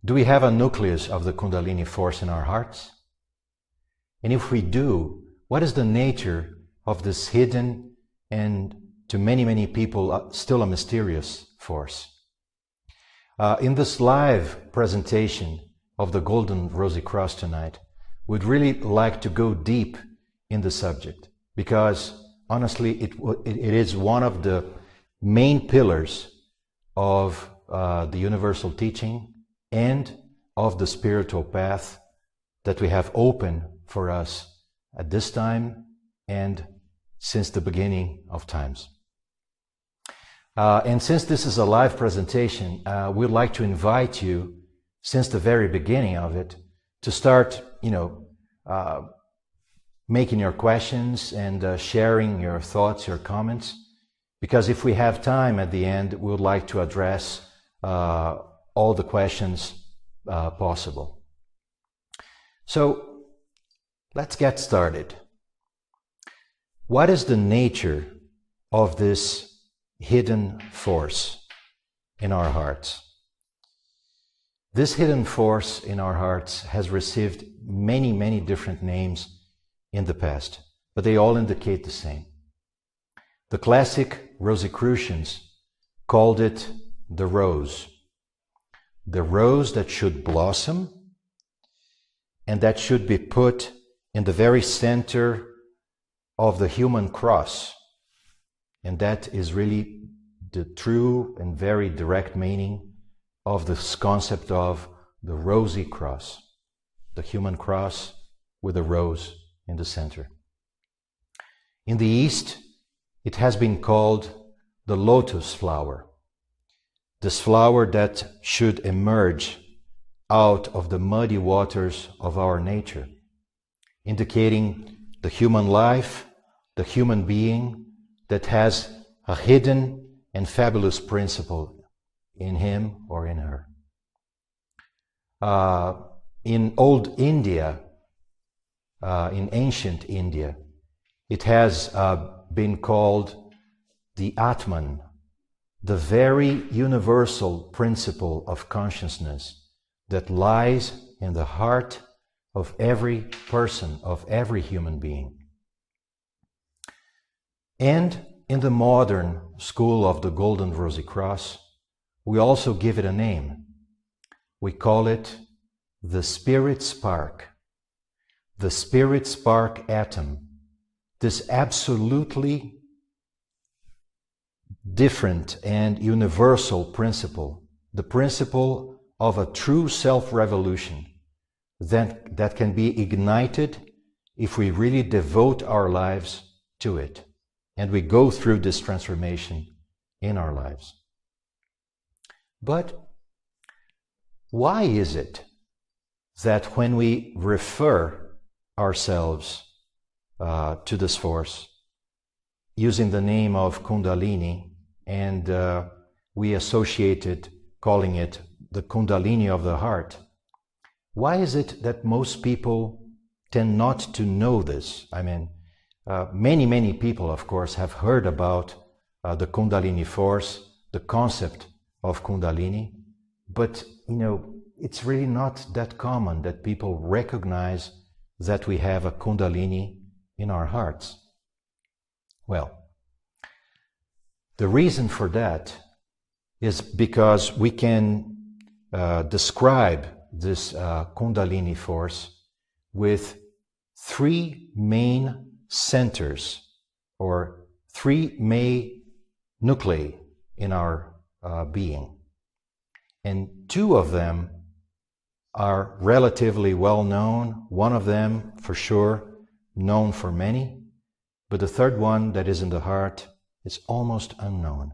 Do we have a nucleus of the Kundalini force in our hearts? And if we do, what is the nature of this hidden and to many, many people still a mysterious force? In this live presentation of the Golden Rosycross tonight, we'd really like to go deep in the subject because honestly it is one of the main pillars of the universal teaching and of the spiritual path that we have open for us at this time and since the beginning of times. And since this is a live presentation, we'd like to invite you, since the very beginning of it, to start, making your questions and sharing your thoughts, your comments, because if we have time at the end, we would like to address all the questions possible. So let's get started. What is the nature of this hidden force in our hearts? This hidden force in our hearts has received many, many different names in the past, but they all indicate the same. The classic Rosicrucians called it the rose that should blossom and that should be put in the very center of the human cross. And that is really the true and very direct meaning of this concept of the rosy cross, the human cross with a rose in the center. In the East, it has been called the lotus flower, this flower that should emerge out of the muddy waters of our nature, indicating the human life, the human being that has a hidden and fabulous principle in him or in her. In old India, in ancient India, it has been called the Atman, the very universal principle of consciousness that lies in the heart of every person, of every human being. And in the modern school of the Golden Rosycross, we also give it a name. We call it the spirit spark, the spirit spark atom, this absolutely different and universal principle, the principle of a true self-revolution that can be ignited if we really devote our lives to it. And we go through this transformation in our lives. But why is it that when we refer ourselves to this force using the name of Kundalini and we associated calling it the Kundalini of the heart, why is it that most people tend not to know this? I mean, many people, of course, have heard about the Kundalini force, the concept of Kundalini, but, it's really not that common that people recognize that we have a Kundalini in our hearts. Well, the reason for that is because we can describe this Kundalini force with three main centers or three main nuclei in our being. And two of them are relatively well known. One of them, for sure, known for many. But the third one, that is in the heart, is almost unknown.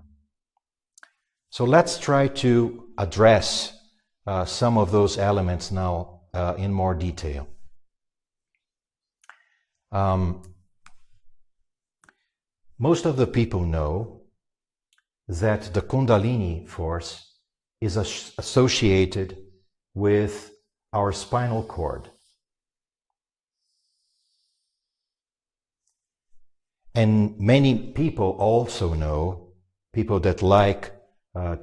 So let's try to address some of those elements now in more detail. Most of the people know that the Kundalini force is associated with our spinal cord. And many people also know, people that like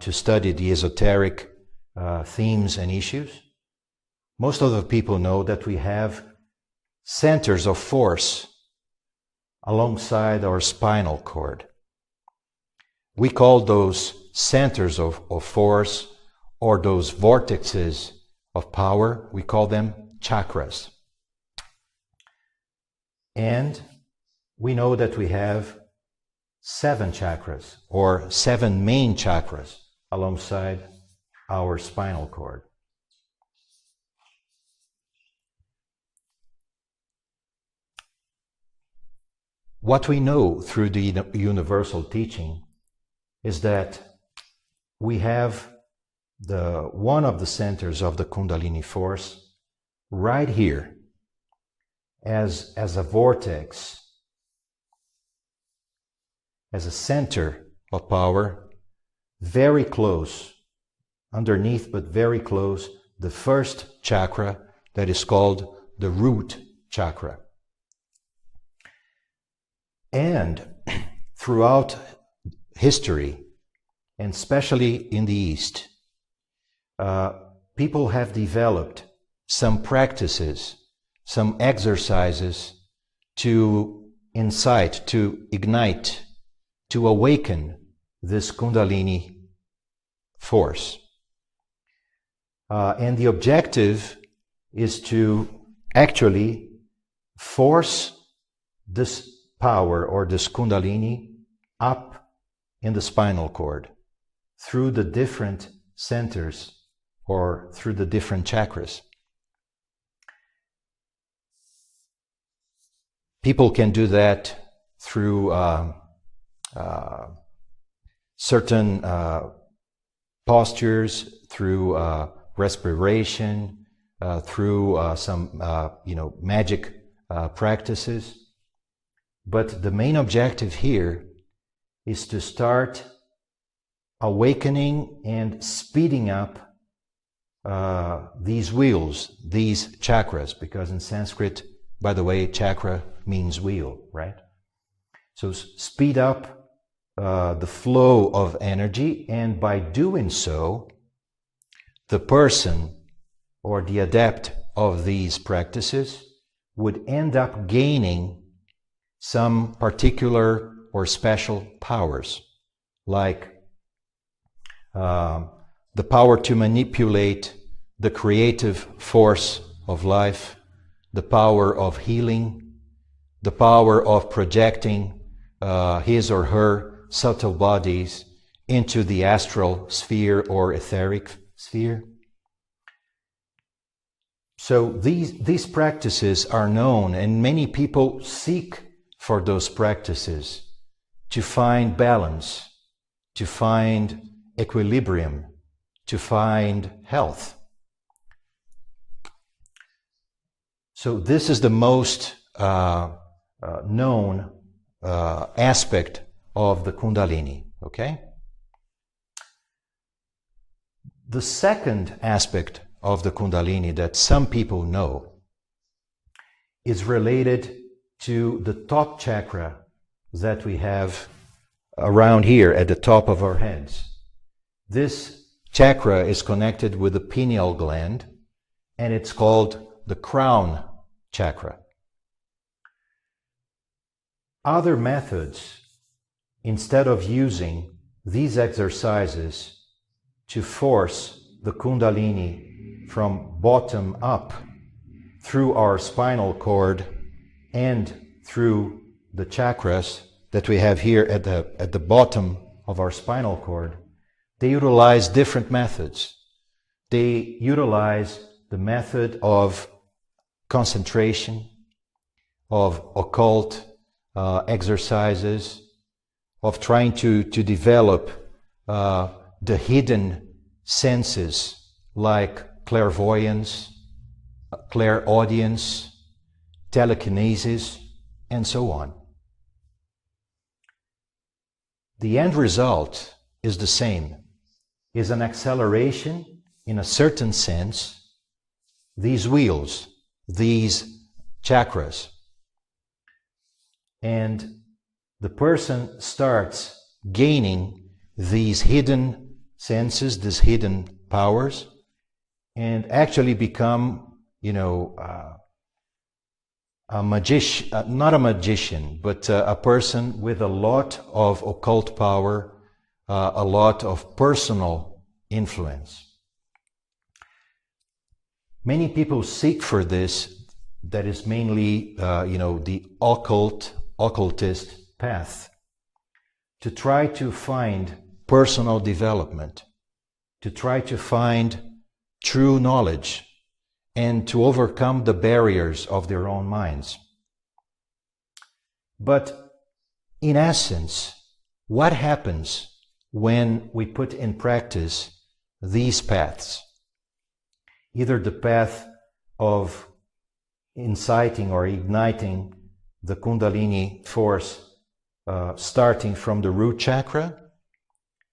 to study the esoteric themes and issues. Most of the people know that we have centers of force alongside our spinal cord. We call those centers of force, or those vortexes of power, we call them chakras. And we know that we have 7 chakras, or 7 main chakras, alongside our spinal cord. What we know through the universal teaching is that we have one of the centers of the Kundalini force right here as a vortex, as a center of power, very close, underneath but very close, the first chakra that is called the Root Chakra. And throughout history, and especially in the East, people have developed some practices, some exercises to incite, to ignite, to awaken this Kundalini force. And the objective is to actually force this power, or this Kundalini, up in the spinal cord through the different centers, or through the different chakras. People can do that through certain postures, through respiration, through some magic practices. But the main objective here is to start awakening and speeding up these wheels, these chakras, because in Sanskrit, by the way, chakra means wheel, right? So speed up the flow of energy, and by doing so, the person or the adept of these practices would end up gaining some particular or special powers, like the power to manipulate the creative force of life, the power of healing, the power of projecting his or her subtle bodies into the astral sphere or etheric sphere. So these practices are known, and many people seek for those practices to find balance, to find equilibrium, to find health. So this is the most known aspect of the Kundalini, okay? The second aspect of the Kundalini that some people know is related to the top chakra that we have around here at the top of our heads. This chakra is connected with the pineal gland, and it's called the crown chakra. Other methods, instead of using these exercises to force the Kundalini from bottom up through our spinal cord and through the chakras that we have here at the bottom of our spinal cord, they utilize different methods. They utilize the method of concentration, of occult exercises, of trying to develop the hidden senses like clairvoyance, clairaudience, telekinesis, and so on. The end result is the same, is an acceleration in a certain sense, these wheels, these chakras. And the person starts gaining these hidden senses, this hidden powers and actually become, a magician, not a magician, but a person with a lot of occult power, a lot of personal influence. Many people seek for this. That is mainly, the occultist path, to try to find personal development, to try to find true knowledge, and to overcome the barriers of their own minds. But in essence, what happens when we put in practice these paths? Either the path of inciting or igniting the Kundalini force, starting from the Root Chakra,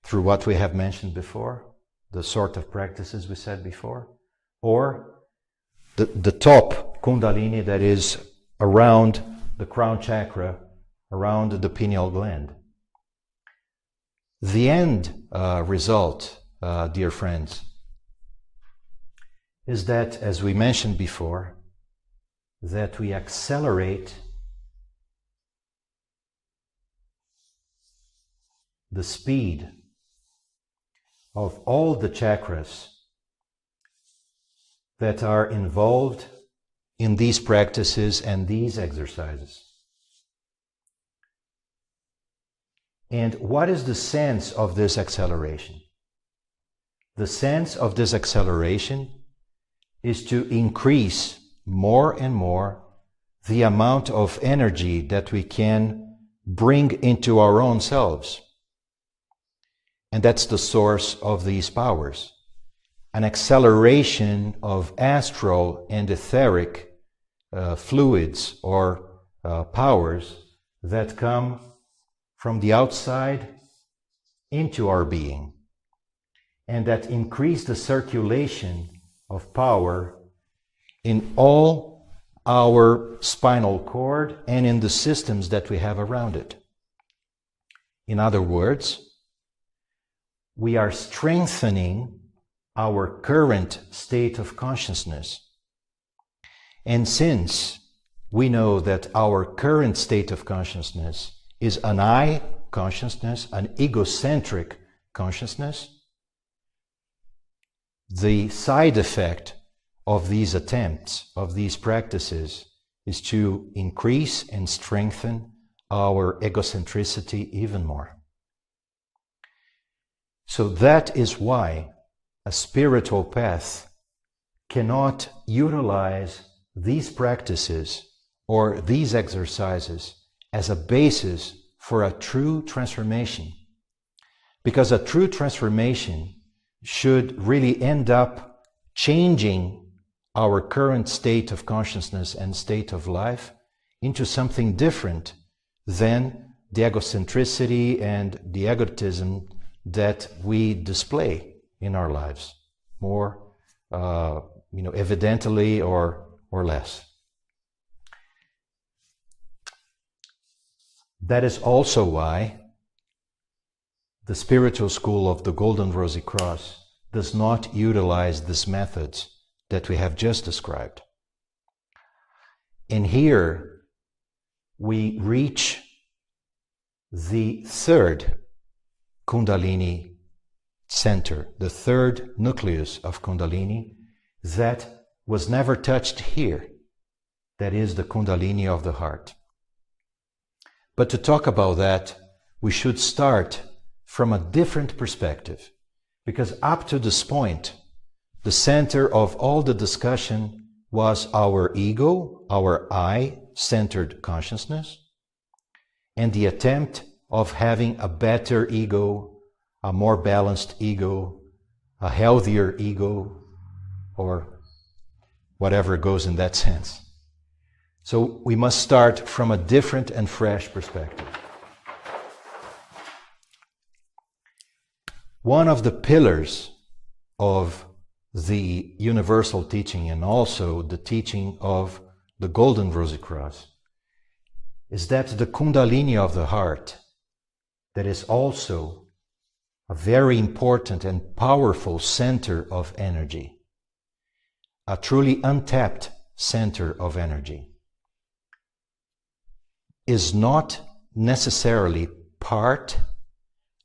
through what we have mentioned before, the sort of practices we said before, or the top Kundalini that is around the crown chakra, around the pineal gland. The end result, dear friends, is that, as we mentioned before, that we accelerate the speed of all the chakras that are involved in these practices and these exercises. And what is the sense of this acceleration? The sense of this acceleration is to increase more and more the amount of energy that we can bring into our own selves. And that's the source of these powers. An acceleration of astral and etheric fluids or powers that come from the outside into our being, and that increase the circulation of power in all our spinal cord and in the systems that we have around it. In other words, we are strengthening our current state of consciousness. And since we know that our current state of consciousness is an I consciousness, an egocentric consciousness, the side effect of these attempts, of these practices, is to increase and strengthen our egocentricity even more. So that is why a spiritual path cannot utilize these practices or these exercises as a basis for a true transformation. Because a true transformation should really end up changing our current state of consciousness and state of life into something different than the egocentricity and the egotism that we display in our lives, more evidently or less. That is also why the spiritual school of the Golden Rosycross does not utilize these methods that we have just described. And here we reach the third Kundalini center, the third nucleus of Kundalini that was never touched here. That is the Kundalini of the heart. But to talk about that, we should start from a different perspective, because up to this point, the center of all the discussion was our ego, our I-centered consciousness, and the attempt of having a better ego, a more balanced ego, a healthier ego, or whatever goes in that sense. So we must start from a different and fresh perspective. One of the pillars of the universal teaching and also the teaching of the Golden Rosycross is that the Kundalini of the heart, that is also a very important and powerful center of energy, a truly untapped center of energy, is not necessarily part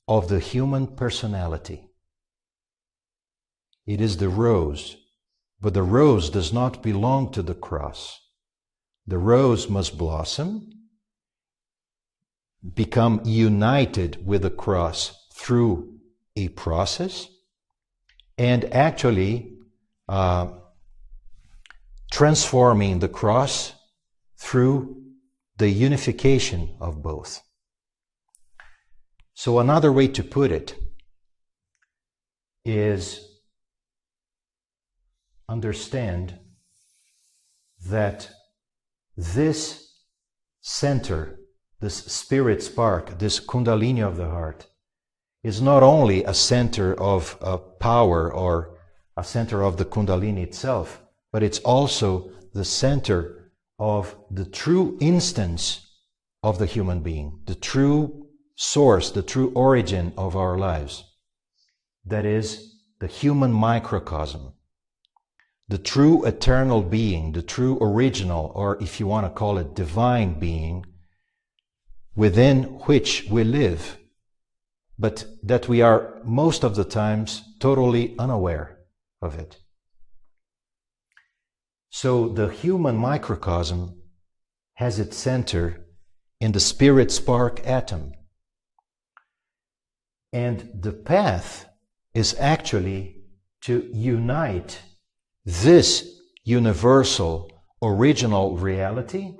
of the human personality. It is the rose, but the rose does not belong to the cross. The rose must blossom, become united with the cross through a process, and actually transforming the cross through the unification of both. So another way to put it is understand that this center, this spirit spark, this Kundalini of the heart, is not only a center of power or a center of the Kundalini itself, but it's also the center of the true instance of the human being, the true source, the true origin of our lives. That is the human microcosm, the true eternal being, the true original, or if you want to call it divine being, within which we live, but that we are most of the times totally unaware of it. So the human microcosm has its center in the spirit spark atom. And the path is actually to unite this universal original reality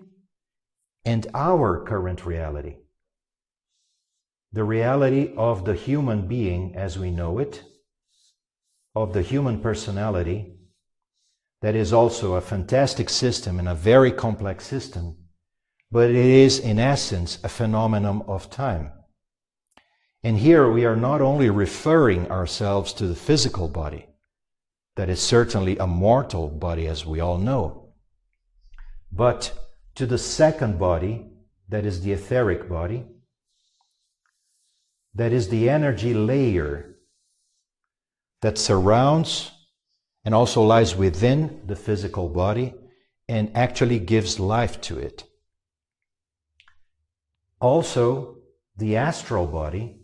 and our current reality. The reality of the human being as we know it, of the human personality, that is also a fantastic system and a very complex system, but it is in essence a phenomenon of time. And here we are not only referring ourselves to the physical body, that is certainly a mortal body as we all know, but to the second body, that is the etheric body, that is the energy layer that surrounds and also lies within the physical body and actually gives life to it. Also, the astral body,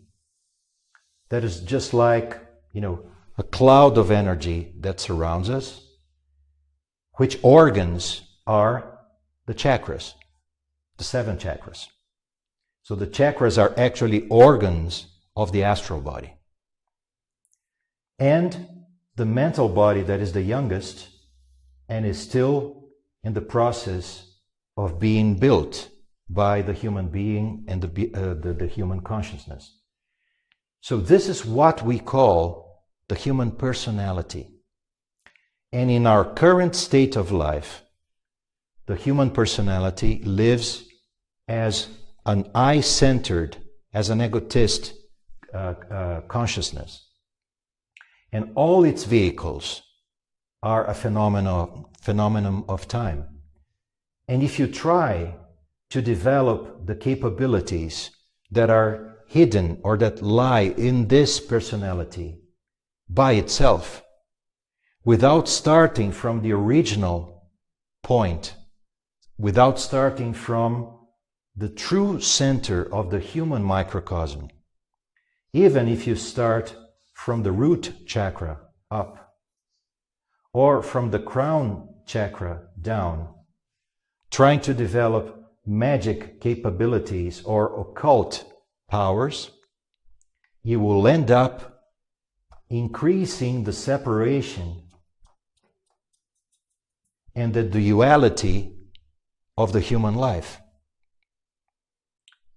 that is just like, a cloud of energy that surrounds us, which organs are the chakras, the 7 chakras. So the chakras are actually organs of the astral body. And the mental body, that is the youngest and is still in the process of being built by the human being and the human consciousness. So this is what we call the human personality. And in our current state of life, the human personality lives as an I-centered, as an egotist consciousness. And all its vehicles are a phenomenon of time. And if you try to develop the capabilities that are hidden or that lie in this personality by itself, without starting from the original point, without starting from the true center of the human microcosm, even if you start from the root chakra up, or from the crown chakra down, trying to develop magic capabilities or occult powers, you will end up increasing the separation and the duality of the human life.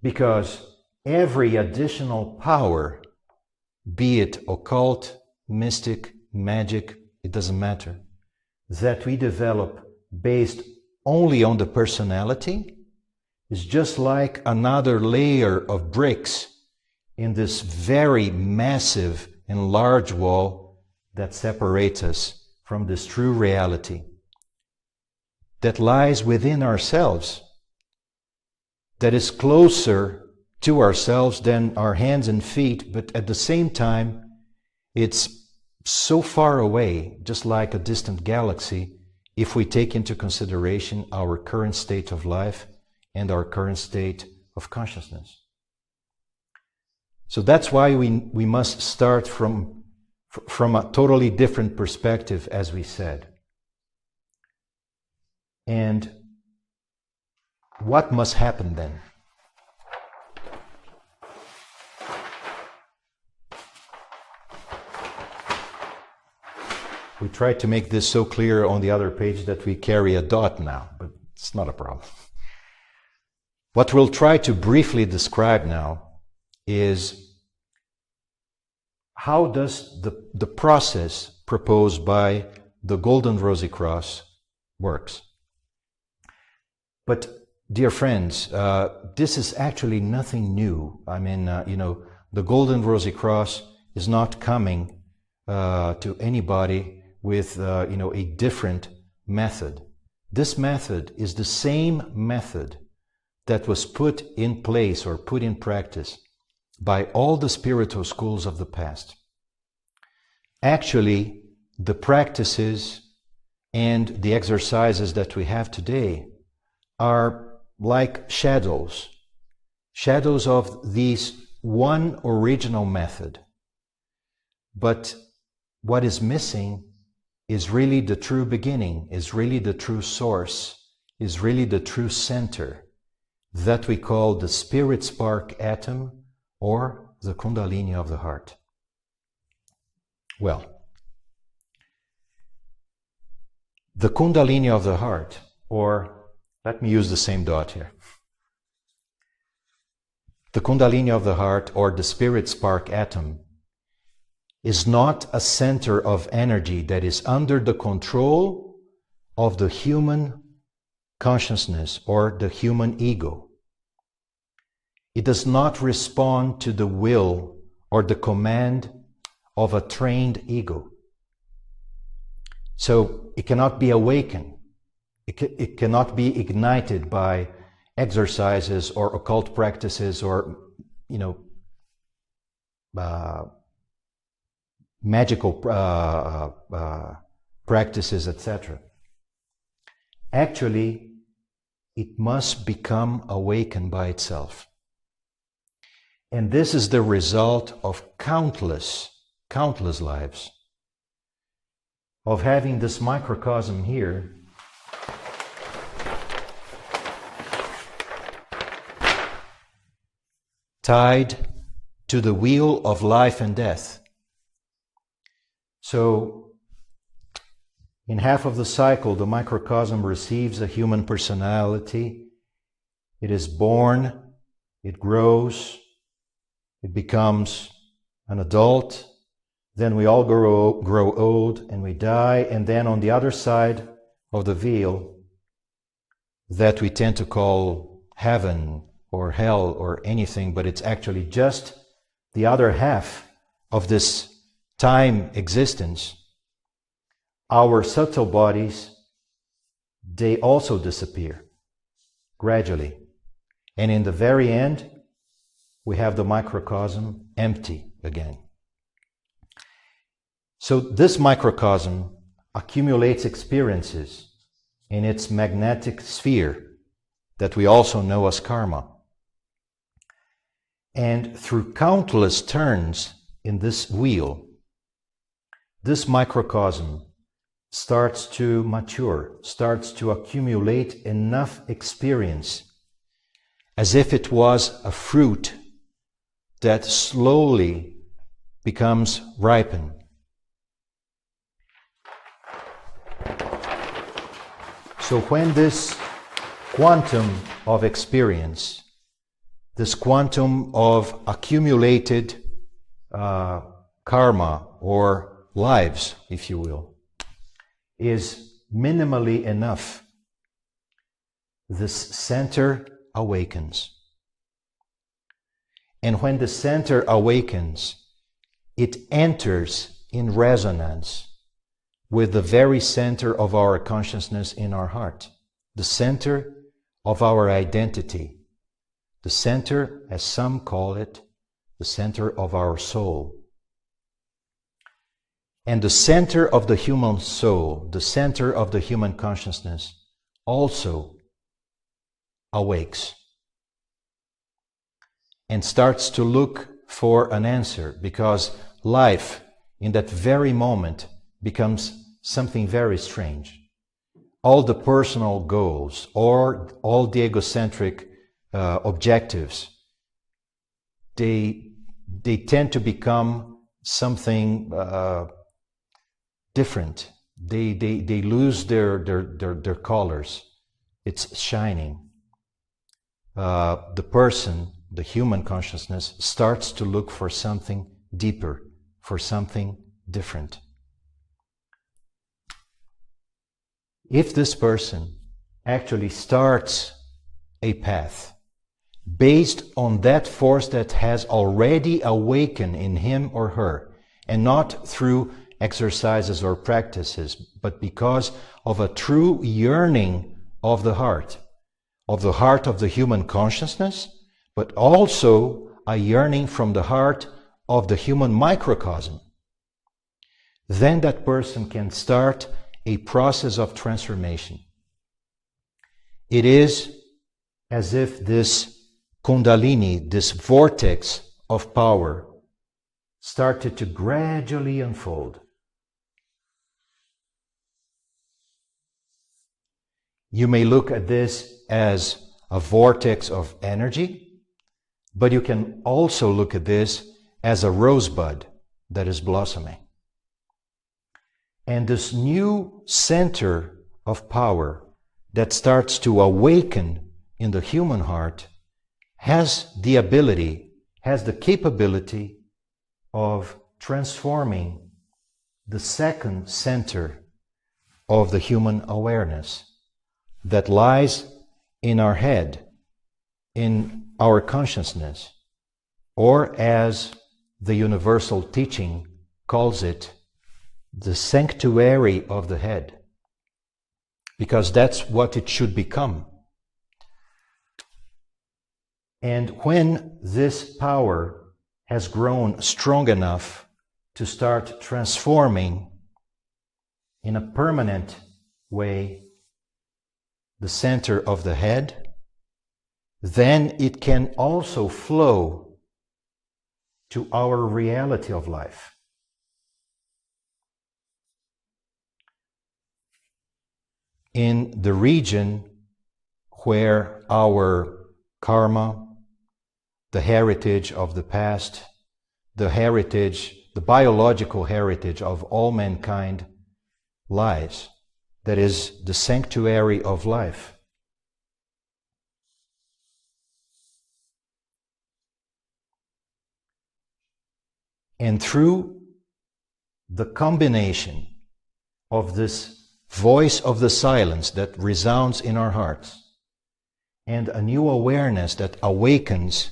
Because every additional power, be it occult, mystic, magic, it doesn't matter, that we develop based only on the personality is just like another layer of bricks in this very massive and large wall that separates us from this true reality that lies within ourselves, that is closer to ourselves than our hands and feet, but at the same time, it's so far away, just like a distant galaxy, if we take into consideration our current state of life and our current state of consciousness. So that's why we must start from a totally different perspective, as we said. And what must happen then? We tried to make this so clear on the other page that we carry a dot now, but it's not a problem. What we'll try to briefly describe now is how does the process proposed by the Golden Rosycross works. But dear friends, this is actually nothing new. I mean, the Golden Rosycross is not coming to anybody with a different method. This method is the same method that was put in place or put in practice by all the spiritual schools of the past. Actually, the practices and the exercises that we have today are like shadows of this one original method. But what is missing is really the true beginning, is really the true source, is really the true center that we call the spirit spark atom or the Kundalini of the heart. Well, the Kundalini of the heart, or let me use the same dot here. The Kundalini of the heart, or the spirit spark atom, is not a center of energy that is under the control of the human consciousness or the human ego. It does not respond to the will or the command of a trained ego. So it cannot be awakened. It cannot be ignited by exercises or occult practices or, magical practices, etc. Actually, it must become awakened by itself. And this is the result of countless lives of having this microcosm here tied to the wheel of life and death. So, in half of the cycle, the microcosm receives a human personality. It is born, it grows, it becomes an adult. Then we all grow old and we die. And then on the other side of the veil, that we tend to call heaven or hell or anything, but it's actually just the other half of this time existence, our subtle bodies, they also disappear gradually. And in the very end, we have the microcosm empty again. So this microcosm accumulates experiences in its magnetic sphere that we also know as karma. And through countless turns in this wheel, this microcosm starts to mature, starts to accumulate enough experience as if it was a fruit that slowly becomes ripened. So when this quantum of experience, this quantum of accumulated karma or lives, if you will, is minimally enough, this center awakens. And when the center awakens, it enters in resonance with the very center of our consciousness in our heart, the center of our identity, the center, as some call it, the center of our soul. And the center of the human soul, the center of the human consciousness, also awakes and starts to look for an answer, because life in that very moment becomes something very strange. All the personal goals or all the egocentric objectives, they tend to become something different. They lose their colors. It's shining. The person, the human consciousness, starts to look for something deeper, for something different. If this person actually starts a path based on that force that has already awakened in him or her, and not through exercises or practices, but because of a true yearning of the heart of the human consciousness, but also a yearning from the heart of the human microcosm, then that person can start a process of transformation. It is as if this Kundalini, this vortex of power, started to gradually unfold. You may look at this as a vortex of energy, but you can also look at this as a rosebud that is blossoming. And this new center of power that starts to awaken in the human heart has the ability, has the capability of transforming the second center of the human awareness that lies in our head, in our consciousness, or as the universal teaching calls it, the sanctuary of the head, because that's what it should become. And when this power has grown strong enough to start transforming in a permanent way the center of the head, then it can also flow to our reality of life. In the region where our karma, the heritage of the past, the biological heritage of all mankind lies, that is the sanctuary of life. And through the combination of this voice of the silence that resounds in our hearts and a new awareness that awakens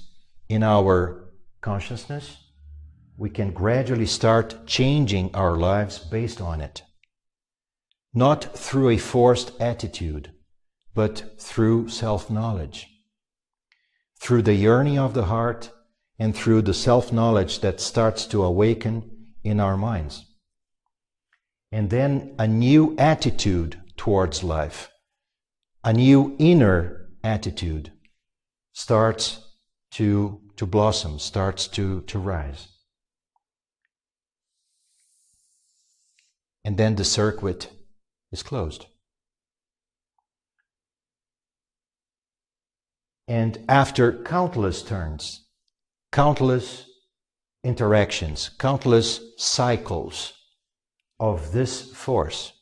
in our consciousness, we can gradually start changing our lives based on it. Not through a forced attitude, but through self-knowledge, through the yearning of the heart, and through the self-knowledge that starts to awaken in our minds. And then a new attitude towards life, a new inner attitude starts to blossom, starts to rise. And then the circuit is closed. And after countless turns, countless interactions, countless cycles of this force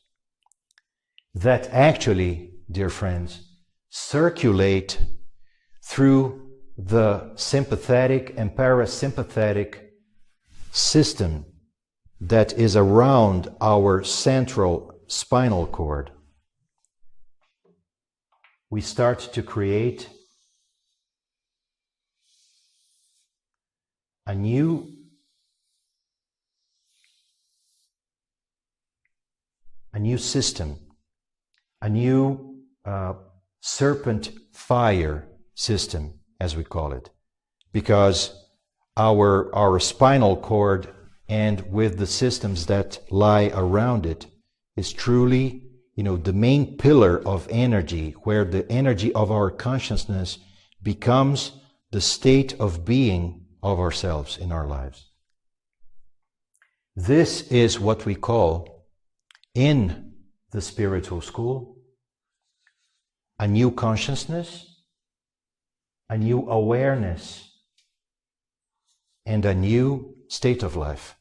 that actually, dear friends, circulate through the sympathetic and parasympathetic system that is around our central spinal cord, we start to create a new system, a new serpent fire system as we call it, because our spinal cord and with the systems that lie around it is truly, the main pillar of energy, where the energy of our consciousness becomes the state of being of ourselves in our lives. This is what we call, in the spiritual school, a new consciousness, a new awareness, and a new state of life.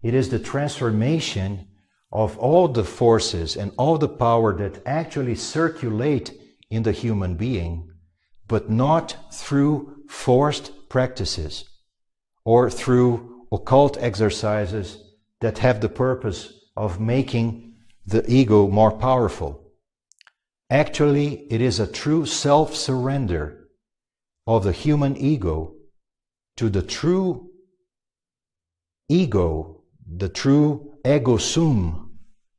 It is the transformation of all the forces and all the power that actually circulate in the human being, but not through forced practices or through occult exercises that have the purpose of making the ego more powerful. Actually, it is a true self-surrender of the human ego to the true ego, the true ego sum,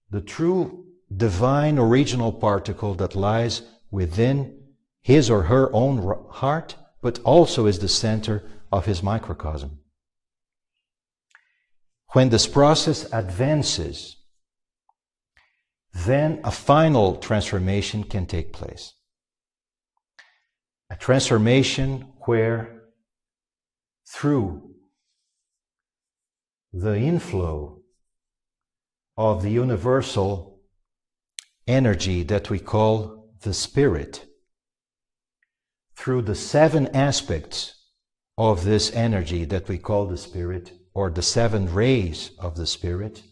the true divine original particle that lies within his or her own heart, but also is the center of his microcosm. When this process advances, then a final transformation can take place. A transformation where, through the inflow of the universal energy that we call the spirit, through the 7 aspects of this energy that we call the spirit, or the 7 rays of the spirit,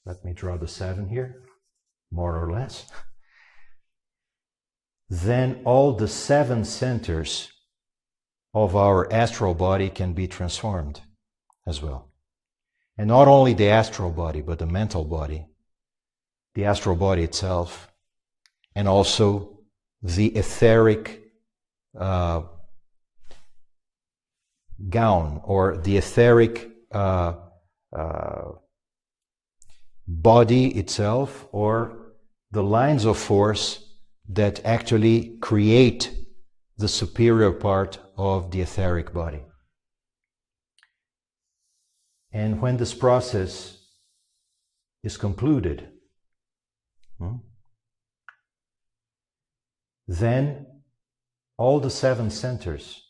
let me draw the 7 here, more or less. Then all the 7 centers of our astral body can be transformed as well. And not only the astral body, but the mental body, the astral body itself, and also the etheric gown, or the etheric body itself, or the lines of force that actually create the superior part of the etheric body. And when this process is concluded, then all the 7 centers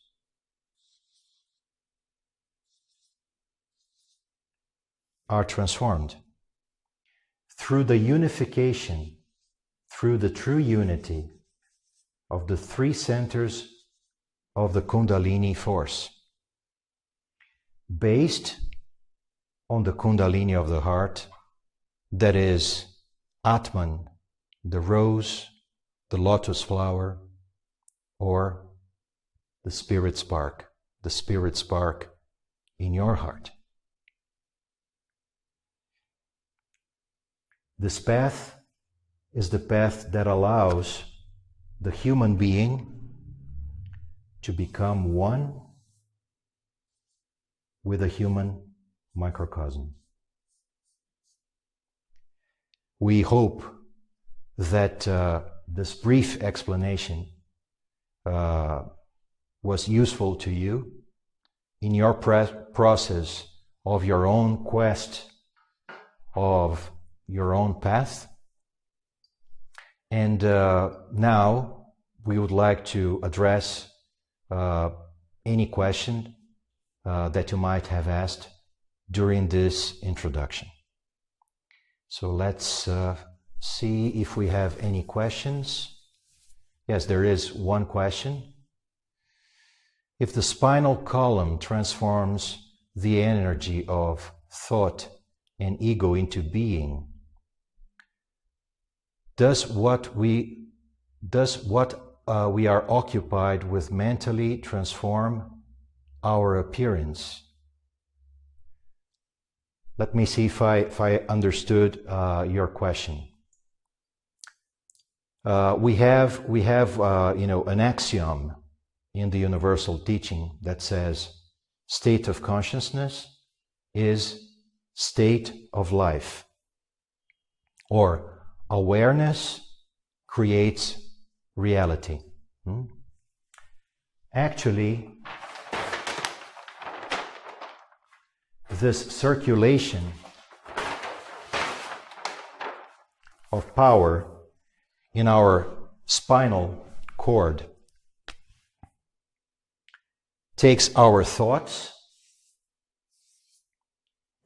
are transformed through the unification, through the true unity of the 3 centers of the Kundalini force, based on the Kundalini of the heart, that is Atman, the rose, the lotus flower, or the spirit spark in your heart. This path is the path that allows the human being to become one with a human microcosm. We hope that this brief explanation was useful to you in your process of your own quest, of your own path. And now we would like to address any question that you might have asked during this introduction. So let's see if we have any questions. Yes, there is one question. If the spinal column transforms the energy of thought and ego into being, does what we are occupied with mentally transform our appearance? Let me see if I understood your question. We have an axiom in the universal teaching that says state of consciousness is state of life. or awareness creates reality. Actually, this circulation of power in our spinal cord takes our thoughts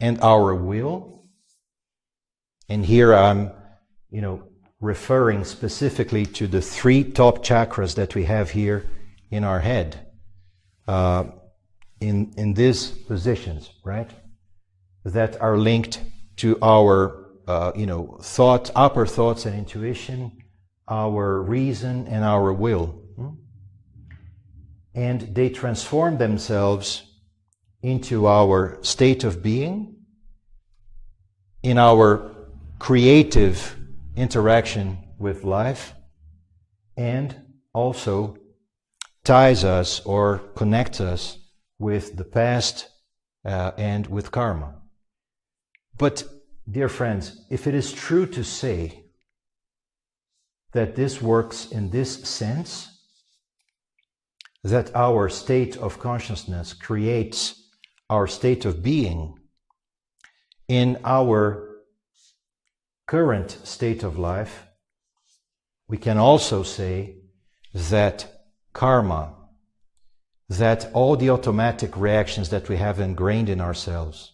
and our will, and here I'm, referring specifically to the 3 top chakras that we have here in our head, in these positions, right? That are linked to our, upper thoughts and intuition, our reason and our will. And they transform themselves into our state of being, in our creative interaction with life, and also ties us or connects us with the past and with karma. But, dear friends, if it is true to say that this works in this sense, that our state of consciousness creates our state of being, in our current state of life, we can also say that karma, that all the automatic reactions that we have ingrained in ourselves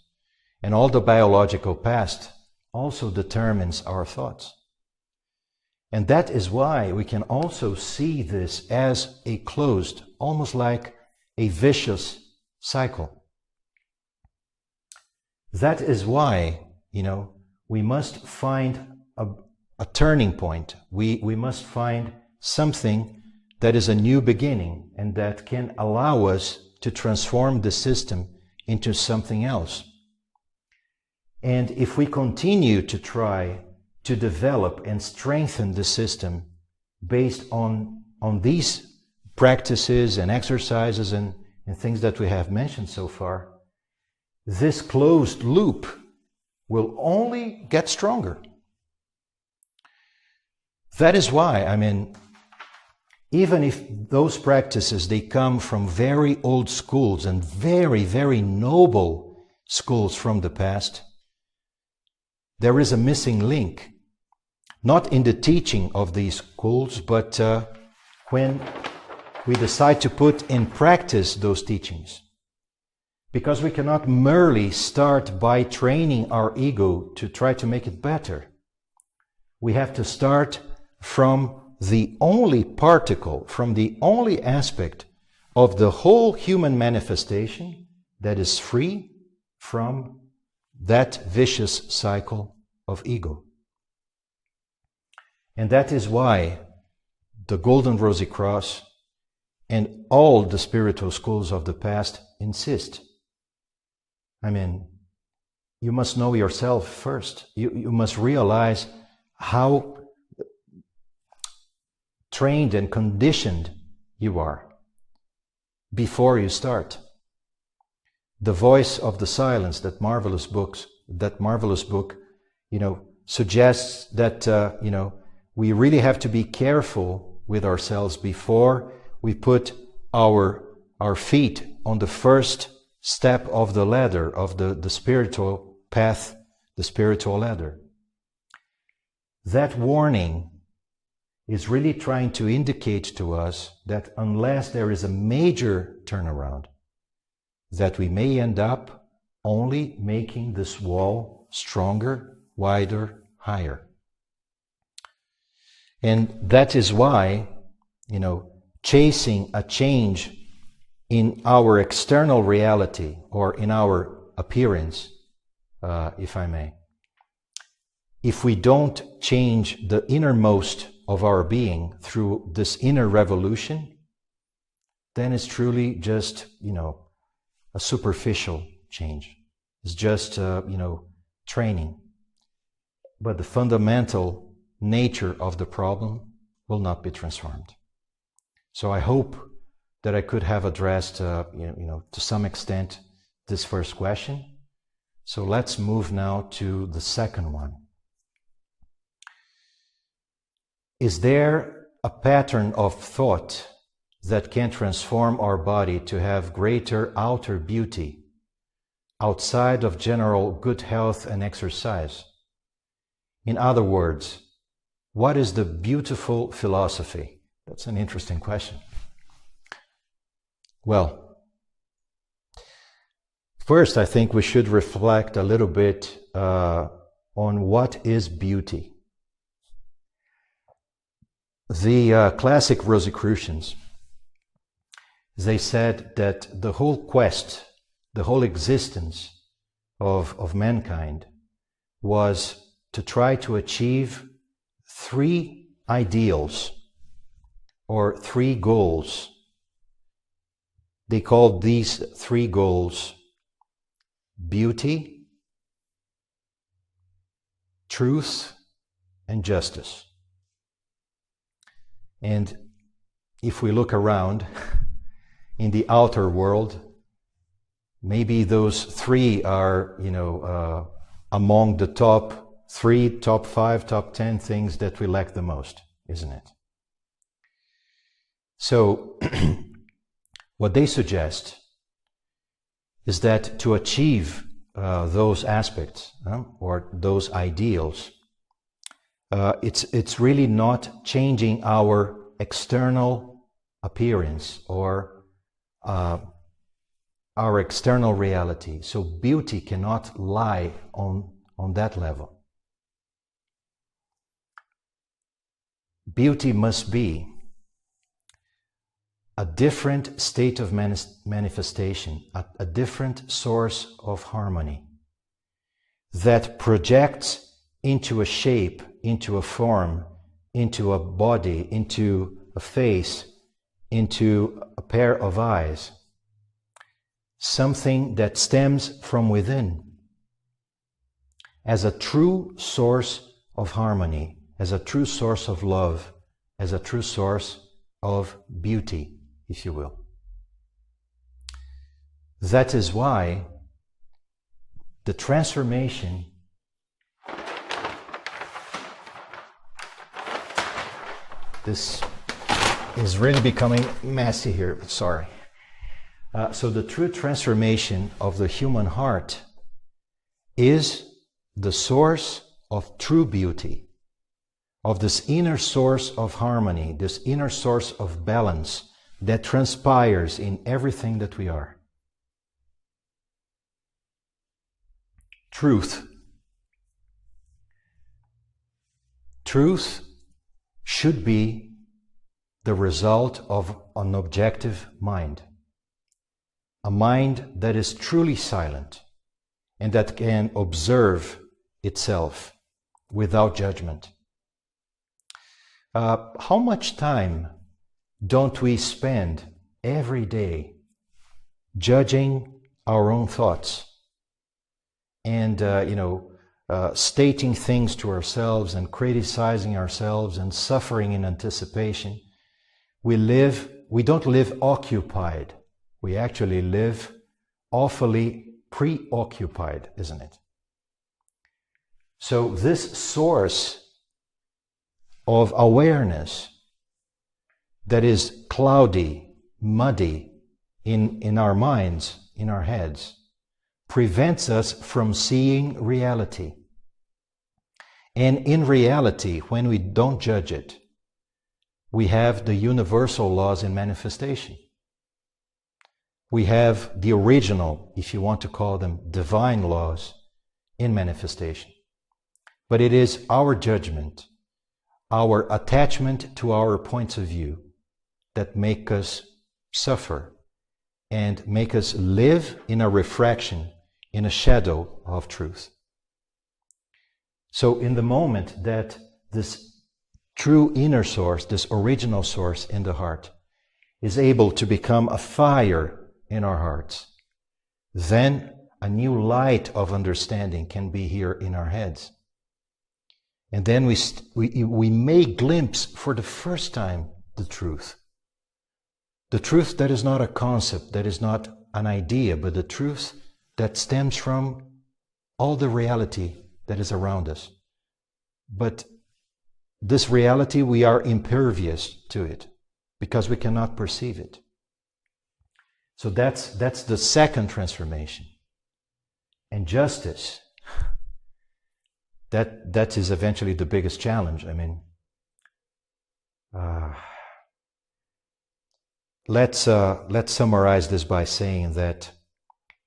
and all the biological past also determines our thoughts. And that is why we can also see this as a closed, almost like a vicious cycle. That is why, we must find a turning point. We must find something that is a new beginning and that can allow us to transform the system into something else. And if we continue to try to develop and strengthen the system based on these practices and exercises and things that we have mentioned so far, this closed loop will only get stronger. That is why, even if those practices, they come from very old schools and very, very noble schools from the past, there is a missing link. Not in the teaching of these schools, but when we decide to put in practice those teachings. Because we cannot merely start by training our ego to try to make it better. We have to start from the only particle, from the only aspect of the whole human manifestation that is free from that vicious cycle of ego. And that is why the Golden Rosycross and all the spiritual schools of the past insist. You must know yourself first. You must realize how trained and conditioned you are before you start. The Voice of the Silence, that marvelous book, suggests that, we really have to be careful with ourselves before we put our feet on the first step of the ladder, of the spiritual path, the spiritual ladder. That warning is really trying to indicate to us that unless there is a major turnaround, that we may end up only making this wall stronger, wider, higher. And that is why, chasing a change in our external reality or in our appearance, if I may, if we don't change the innermost of our being through this inner revolution, then it's truly just, a superficial change. It's just, training. But the fundamental nature of the problem will not be transformed. So I hope that I could have addressed, to some extent, this first question. So let's move now to the second one. Is there a pattern of thought that can transform our body to have greater outer beauty outside of general good health and exercise? In other words, what is the beautiful philosophy? That's an interesting question. Well, first I think we should reflect a little bit on what is beauty. The classic Rosicrucians, they said that the whole quest, the whole existence of mankind was to try to achieve 3 ideals or 3 goals. They called these 3 goals beauty, truth, and justice. And if we look around in the outer world, maybe those 3 are, among the top 3, top 5, top 10 things that we lack the most, isn't it? So, what they suggest is that to achieve those aspects or those ideals, it's really not changing our external appearance or our external reality. So beauty cannot lie on that level. Beauty must be a different state of manifestation, a different source of harmony that projects into a shape, into a form, into a body, into a face, into a pair of eyes, something that stems from within as a true source of harmony, as a true source of love, as a true source of beauty, if you will. That is why the transformation this is really becoming messy here, sorry. So the true transformation of the human heart is the source of true beauty, of this inner source of harmony, this inner source of balance that transpires in everything that we are. Truth. Truth should be the result of an objective mind. A mind that is truly silent and that can observe itself without judgment. How much time don't we spend every day judging our own thoughts and, stating things to ourselves and criticizing ourselves and suffering in anticipation? We don't live occupied. We actually live awfully preoccupied, isn't it? So this source of awareness that is cloudy, muddy in our minds, in our heads, prevents us from seeing reality. And in reality, when we don't judge it, we have the universal laws in manifestation. We have the original, if you want to call them, divine laws in manifestation. But it is our judgment, our attachment to our points of view that make us suffer and make us live in a refraction, in a shadow of truth. So in the moment that this true inner source, this original source in the heart, is able to become a fire in our hearts, then a new light of understanding can be here in our heads. And then we may glimpse for the first time the truth. The truth that is not a concept, that is not an idea, but the truth that stems from all the reality that is around us. But this reality, we are impervious to it because we cannot perceive it. So that's the second transformation. And justice, that is eventually the biggest challenge. I mean, let's summarize this by saying that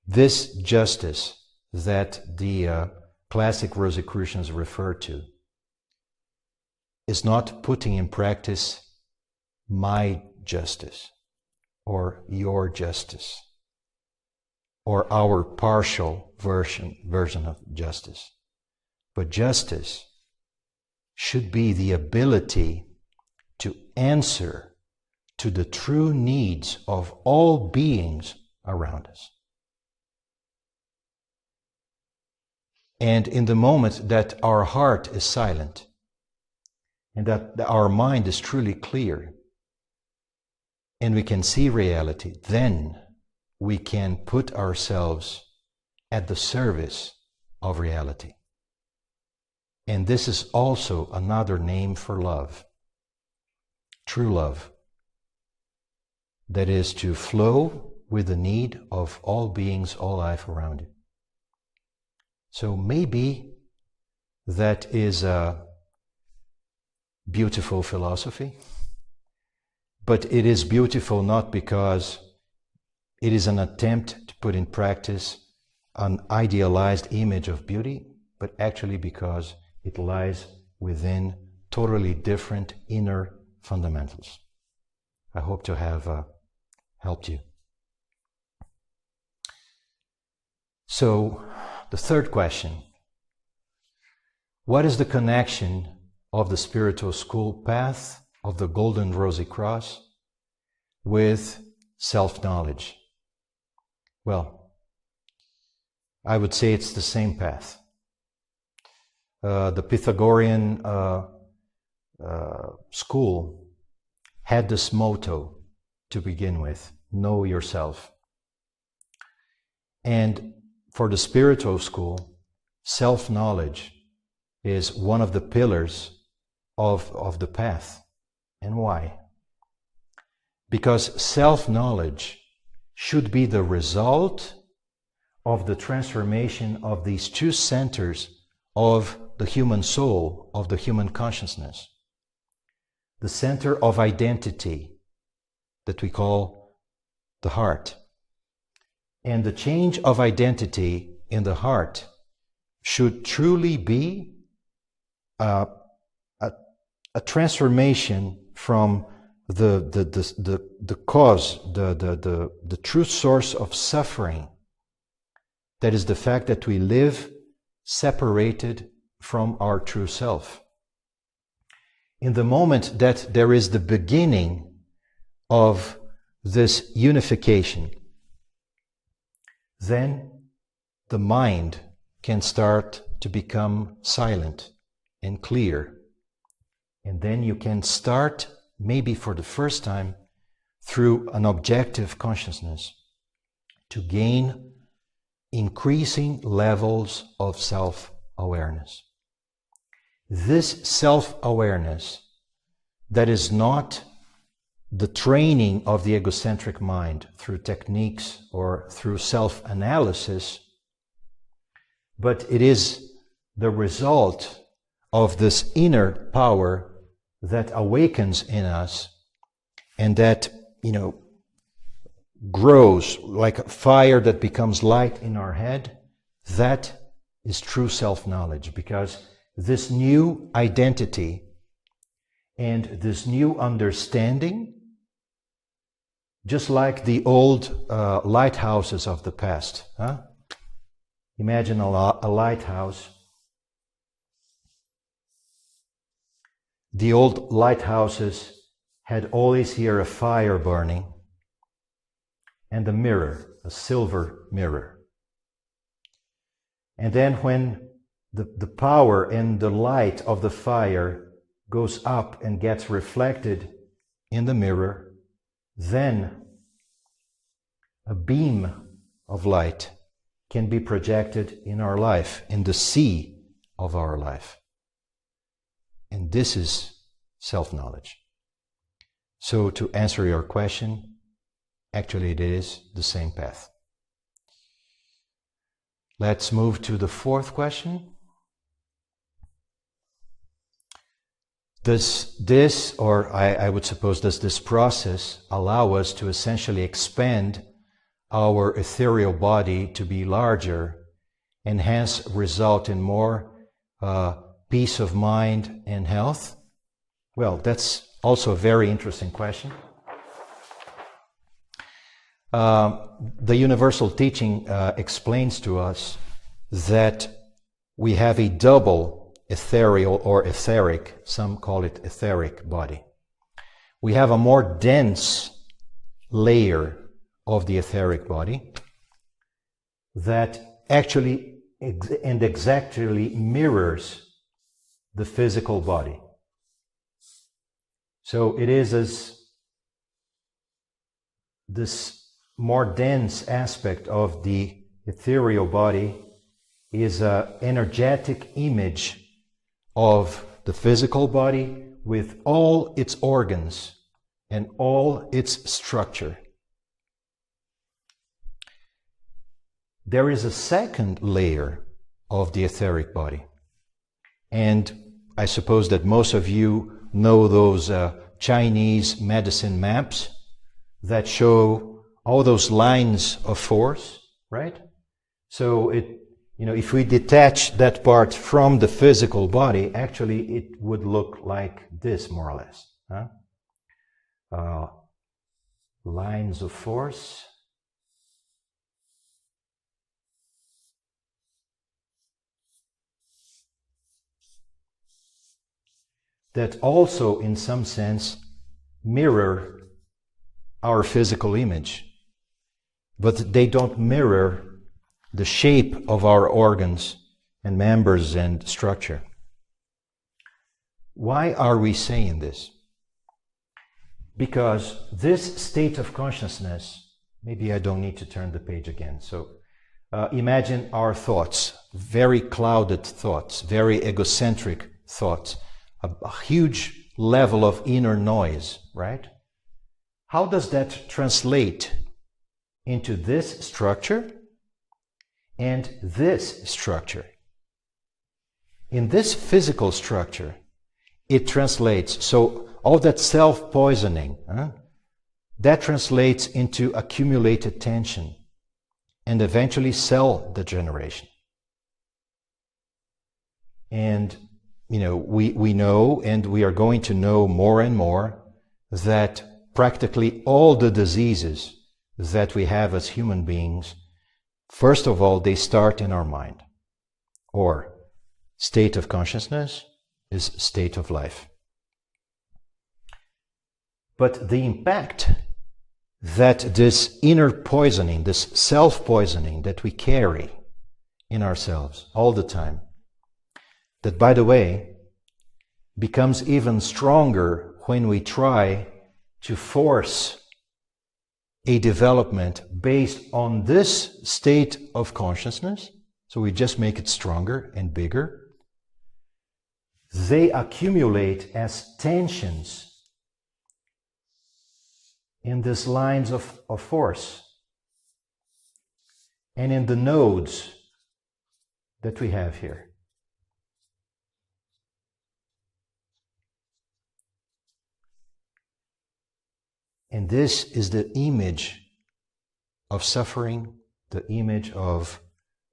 this justice that the classic Rosicrucians refer to is not putting in practice my justice or your justice or our partial version of justice. But justice should be the ability to answer to the true needs of all beings around us. And in the moment that our heart is silent and that our mind is truly clear and we can see reality, then we can put ourselves at the service of reality. And this is also another name for love. True love. That is to flow with the need of all beings, all life around you. So maybe that is a beautiful philosophy, but it is beautiful not because it is an attempt to put in practice an idealized image of beauty, but actually because it lies within totally different inner fundamentals. I hope to have helped you. So, the third question: what is the connection of the spiritual school path of the Golden Rosycross with self-knowledge? Well, I would say it's the same path. The Pythagorean school had this motto to begin with: know yourself. And for the spiritual school, self-knowledge is one of the pillars of the path. And why? Because self-knowledge should be the result of the transformation of these two centers of the human soul, of the human consciousness. The center of identity that we call the heart. And the change of identity in the heart should truly be a transformation from the cause, the true source of suffering. That is the fact that we live separated from our true self. In the moment that there is the beginning of this unification, then the mind can start to become silent and clear. And then you can start, maybe for the first time, through an objective consciousness, to gain increasing levels of self-awareness. This self-awareness that is not the training of the egocentric mind through techniques or through self-analysis, but it is the result of this inner power that awakens in us and that, grows like a fire that becomes light in our head. That is true self-knowledge, because this new identity and this new understanding, just like the old lighthouses of the past. Imagine a lighthouse. The old lighthouses had always here a fire burning and a mirror, a silver mirror. And then when the power and the light of the fire goes up and gets reflected in the mirror, then a beam of light can be projected in our life, in the sea of our life. And this is self-knowledge. So to answer your question, actually it is the same path. Let's move to the fourth question. Does this, or I would suppose, does this process allow us to essentially expand our ethereal body to be larger and hence result in more peace of mind and health? Well, that's also a very interesting question. The universal teaching explains to us that we have a double ethereal or etheric, some call it etheric body. We have a more dense layer of the etheric body that actually and exactly mirrors the physical body. So it is as this more dense aspect of the ethereal body is an energetic image of the physical body with all its organs and all its structure. There is a second layer of the etheric body. And I suppose that most of you know those Chinese medicine maps that show all those lines of force, right? So if we detach that part from the physical body, actually it would look like this, more or less. Lines of force. That also, in some sense, mirror our physical image, but they don't mirror the shape of our organs and members and structure. Why are we saying this? Because this state of consciousness, maybe I don't need to turn the page again. So imagine our thoughts, very clouded thoughts, very egocentric thoughts, a huge level of inner noise, right? How does that translate into this structure and this structure? In this physical structure, it translates, so all that self-poisoning, that translates into accumulated tension and eventually cell degeneration. And we know, and we are going to know more and more, that practically all the diseases that we have as human beings, first of all, they start in our mind. Or state of consciousness is state of life. But the impact that this inner poisoning, this self-poisoning that we carry in ourselves all the time, that, by the way, becomes even stronger when we try to force a development based on this state of consciousness, so we just make it stronger and bigger. They accumulate as tensions in these lines of force and in the nodes that we have here. And this is the image of suffering, the image of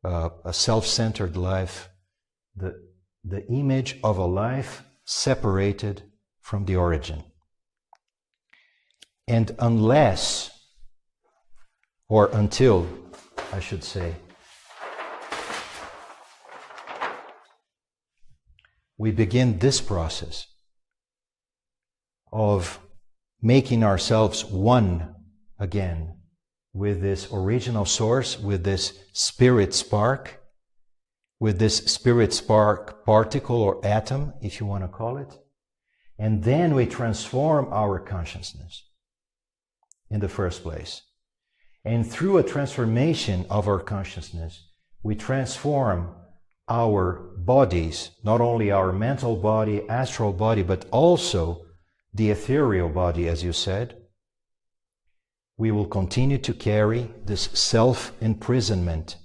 a self-centered life, the image of a life separated from the origin. And unless, or until, I should say, we begin this process of making ourselves one again with this original source, with this spirit spark, with this spirit spark particle or atom, if you want to call it. And then we transform our consciousness in the first place. And through a transformation of our consciousness, we transform our bodies, not only our mental body, astral body, but also the ethereal body, as you said, we will continue to carry this self-imprisonment,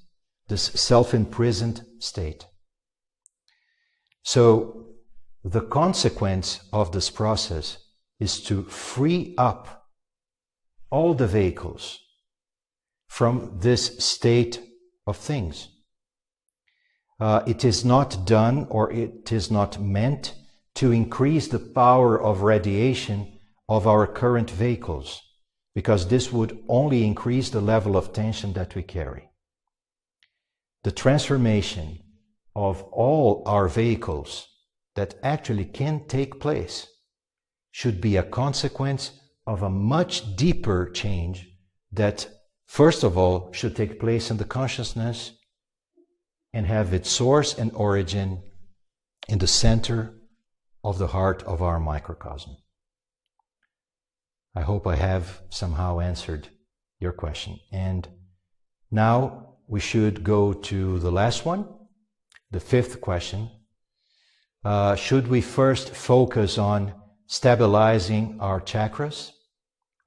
this self-imprisoned state. So the consequence of this process is to free up all the vehicles from this state of things. It is not done, or it is not meant to increase the power of radiation of our current vehicles, because this would only increase the level of tension that we carry. The transformation of all our vehicles that actually can take place should be a consequence of a much deeper change that, first of all, should take place in the consciousness and have its source and origin in the center of the heart of our microcosm. I hope I have somehow answered your question. And now we should go to the last one, the fifth question. Should we first focus on stabilizing our chakras?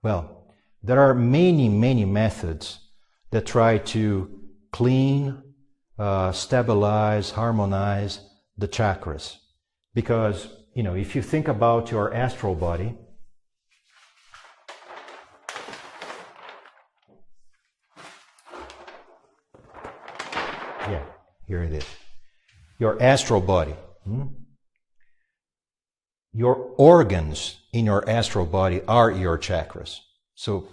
Well, there are many, many methods that try to clean, stabilize, harmonize the chakras. Because, if you think about your astral body, here it is. Your astral body. Your organs in your astral body are your chakras. So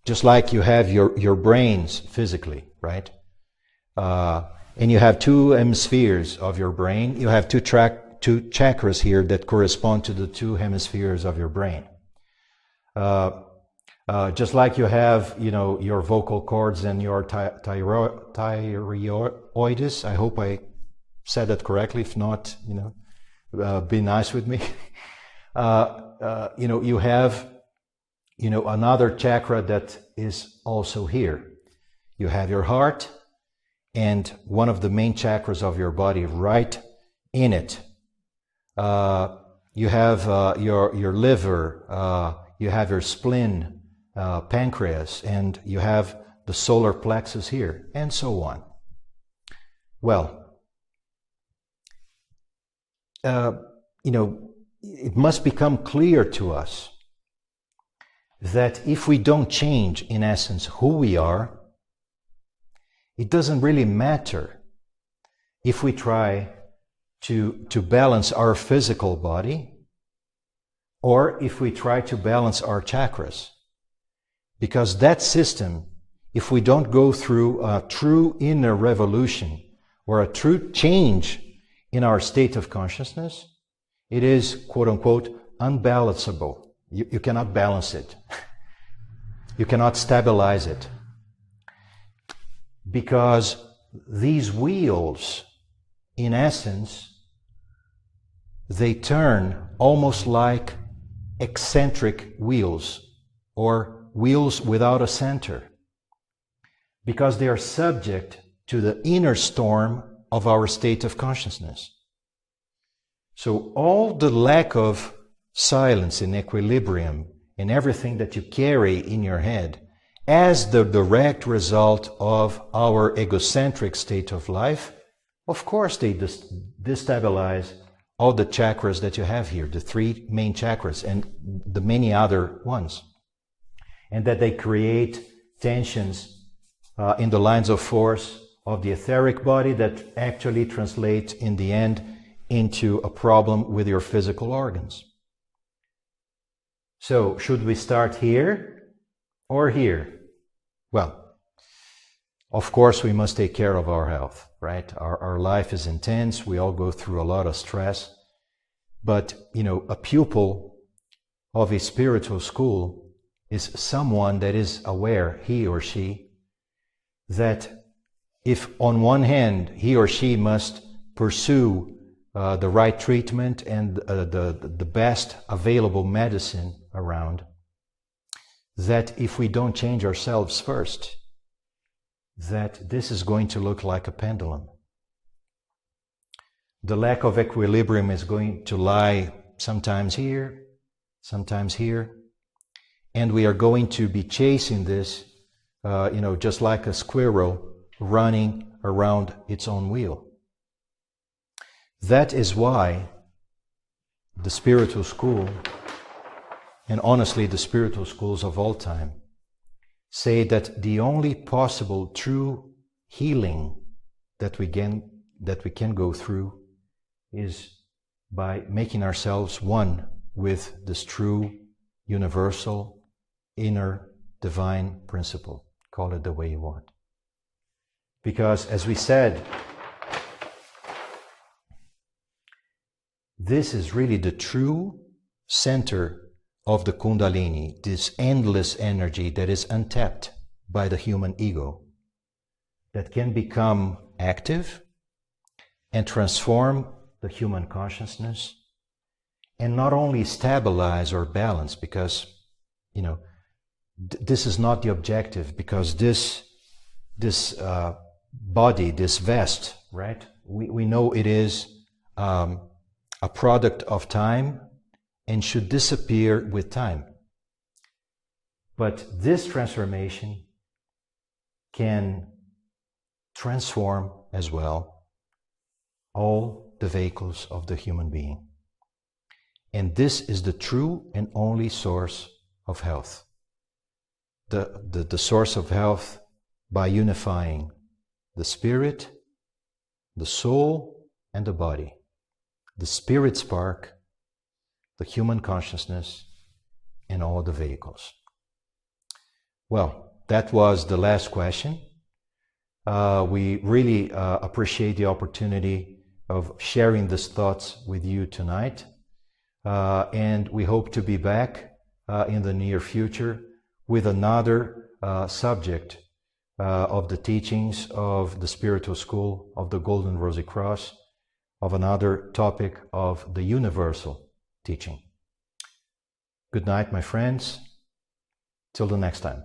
just like you have your brains physically, right? And you have two hemispheres of your brain. You have two chakras here that correspond to the two hemispheres of your brain. Just like you have, your vocal cords and your thyroids. I hope I said that correctly. If not, be nice with me. You have, another chakra that is also here. You have your heart and one of the main chakras of your body right in it. You have your liver, you have your spleen, pancreas, and you have the solar plexus here, and so on. Well, it must become clear to us that if we don't change, in essence, who we are, it doesn't really matter if we try to balance our physical body or if we try to balance our chakras. Because that system, if we don't go through a true inner revolution or a true change in our state of consciousness, it is, quote unquote, unbalanceable. You cannot balance it. You cannot stabilize it. Because these wheels, in essence, they turn almost like eccentric wheels or wheels without a center, because they are subject to the inner storm of our state of consciousness. So all the lack of silence and equilibrium and everything that you carry in your head as the direct result of our egocentric state of life, of course they destabilize all the chakras that you have here, the three main chakras and the many other ones. And that they create tensions in the lines of force of the etheric body that actually translate in the end into a problem with your physical organs. So, should we start here or here? Well, of course we must take care of our health, right? Our life is intense, we all go through a lot of stress, but, a pupil of a spiritual school is someone that is aware, he or she, that if on one hand he or she must pursue the right treatment and the best available medicine around, that if we don't change ourselves first, that this is going to look like a pendulum. the lack of equilibrium is going to lie sometimes here, sometimes here, and we are going to be chasing this, just like a squirrel running around its own wheel. That is why the spiritual school, and honestly the spiritual schools of all time, say that the only possible true healing that we can go through is by making ourselves one with this true, universal, inner, divine principle. Call it the way you want. Because, as we said, this is really the true center of the Kundalini, this endless energy that is untapped by the human ego, that can become active and transform the human consciousness, and not only stabilize or balance, because this is not the objective, because this body, this vest, right, we know it is a product of time and should disappear with time. But this transformation can transform as well all the vehicles of the human being. And this is the true and only source of health. The source of health by unifying the spirit, the soul, and the body. The spirit spark, the human consciousness, and all the vehicles. Well, that was the last question. We really appreciate the opportunity of sharing these thoughts with you tonight. And we hope to be back in the near future with another subject of the teachings of the spiritual school of the Golden Rosycross, of another topic of the universal teaching. Good night, my friends. Till the next time.